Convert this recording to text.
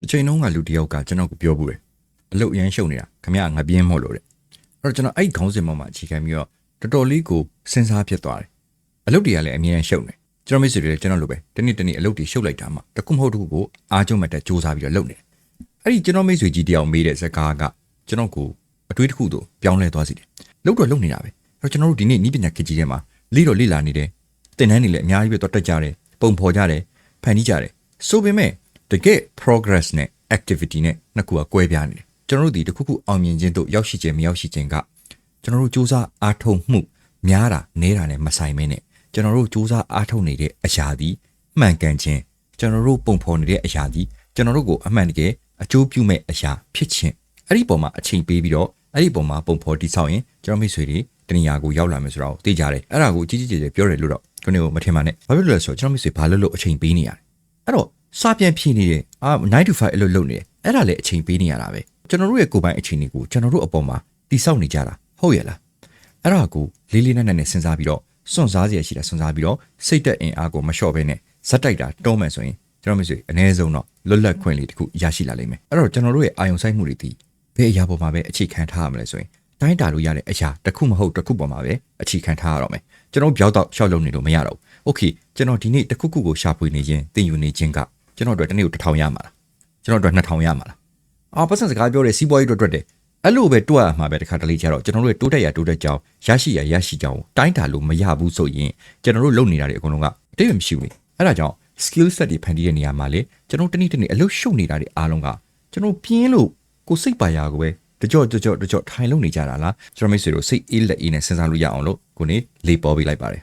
အချိန်လုံးကလူတယောက်ကကျွန်တော်ကိုပြောဘူးတယ်အလုပ်အရန်ရှုပ်နေတာခမရငပြင်းမို့လို့တဲ့အဲ့တော့ကျွန်တော်အဲ့ခေါင်းစဉ်ပေါ်မှာအခြေခံပြီးတော့တော်တော်လေးကိုစဉ်းစားဖြစ်သွားတယ်အလုပ်တွေကလည်းအမြဲတမ်းရှုပ်နေကျွန်တော်မိတ်ဆွေတွေလည်းကျွန်တော်လိုပဲတနေ့အလုပ်တွေရှုပ်လိုက်တာမှတခုမဟုတ်တခုကိုအားကျုံမဲ့တက်စူးစမ်းပြီးတော့လုပ်နေတယ်အဲ့ဒီကျွန်တော်မိတ်ဆွေကြီးတယောက်မေးတဲ့စကားကကျွန်တော်ကိုအတွေးတစ်ခုတော့ပြောင်းလဲသွားစေတယ်လုပ်တော့လုပ်နေတာပဲအဲ့တော့ကျွန်တော်တို့ဒီနေ့ဤပညာခေတ်ကြီးထဲမှာလေ့လာနေတယ်သင်တန်းတွေလည်းအများကြီးပဲတော့တက်ကြတယ်ပုံဖော်ကြတယ်ဖန်တီးကြတယ်ဆိုပေမဲ့တကယ် progress နဲ့ activity နဲ့နှစ်ခုကကွဲပြားနေတယ်ကျွန်တော်တို့ဒီတစ်ခုခုအောင်မြင်ခြင်းတို့ရောက်ရှိခြင်းမရောက်ရှိခြင်းကကျွန်တော်တို့စူးစမ်းအားထုတ်မှုများတာနည်းတာနဲ့မဆိုင်မင်းနဲ့ကျွန်တော်တို့စူးစမ်းအားထုတ်နေတဲ့အရာဒီမှန်ကန်ခြင်းကျွန်တော်တို့ပုံဖော်နေတဲ့အရာဒီကျွန်တော်တို့ကိုအမှန်တကယ်အကျိုးပြုမဲ့အရာဖြစ်ခြင်းအဲ့ဒီပုံမှာအချိန်ပေးပြီးတော့အဲ့ဒီပုံမှာပုံဖော်တိဆောက်ရင်ကျွန်တော်မိတ်ဆွေတွေတနေရာကိုရောက်လာမယ်ဆိုတော့သိကြတယ်အဲ့ဒါကိုကြီးကျယ်ပြောတယ်လို့တော့ကိုနေကိုမထင်ပါနဲ့ဘာဖြစ်လို့လဲဆိုတော့ကျွန်တော်မိတ်ဆွေဘာလို့အချိန်ပေးနေရလဲအဲ့တော့စပြန်ဖြည့်နေတယ်9 to 5အလုပ်လုပ်နေတယ်အဲ့ဒါလည်းအချိန်ပေးနေရတာပဲကျွန်တော်တို့ရဲ့ကိုယ်ပိုင်အချိန်တွေကိုကျွန်တော်တို့အပေါ်မှာတိဆောက်နေကြတာဟုတ်ရဲ့လားအဲ့ဒါကိုလေးနက်နက်စဉ်းစားပြီးတော့စွန့်စားစရာရှိတာစွန့်စားပြီးတော့စိတ်သက်အင်အားကိုမလျှော့ဘဲနဲ့ဇက်တိုက်တာတွန်းမယ်ဆိုရင်ကျွန်တော်မိတ်ဆွေအနည်းဆုံးတော့လွတ်လပ်ခွင့်လေးတစ်ခုရရှိလာလိမ့်မယ်အဲ့တော့ကျွန်တော်တို့ရဲ့အာယုံဆိုင်မှုတွေဒီဘယ်အရာပေါ်မှာပဲအခြေခံထားရမလဲဆိုရင်တိုင်းတာလို့ရတဲ့အရာတစ်ခုမဟုတ်တစ်ခုပေါ်မှာပဲအခြေခံထားရတော့မယ်ကျွန်တော်ပြောက်တော့ရှောက်လုံးနေလို့မရတော့ဘူးโอเคကျွန်တော်ဒီနေ့တစ်ခုခုကိုရှာဖွေနေခြင်းသင်ယူနေခြင်းကကျွန်တော်တို့တနေ့ကို1000ရမှာလားကျွန်တော်တို့2000ရမှာလားပတ်စံစကားပြောတဲ့စီးပွားရေးအတွက်တဲ့အဲ့လိုပဲတွက်ရမှာပဲတခါတလေကျတော့ကျွန်တော်တို့တိုးတက်ကြောင်းရရှိကြောင်းတိုင်းတာလို့မရဘူးဆိုရင်ကျွန်တော်တို့လုပ်နေတာတွေအကုန်လုံးကအတိတ်မရှိဘူးလေအဲ့ဒါကြောင့် skill set တွေဖန်တီးတဲ့နေရာမှာလေကျွန်တော်တနေ့အလုပ်ရှုပ်နေတာတွေအားလုံးကကျွန်တော်ပြင်းလို့ကိုစိတ်ပါရာကိုပဲတကြော့ထိုင်လုံးနေကြတာလားကျွန်တော်မိတ်ဆွေတို့စိတ်အေးလက်အေးနဲ့စဉ်းစားလို့ရအောင်လို့ကိုနေလေပေါ်ပေးလိုက်ပါတယ်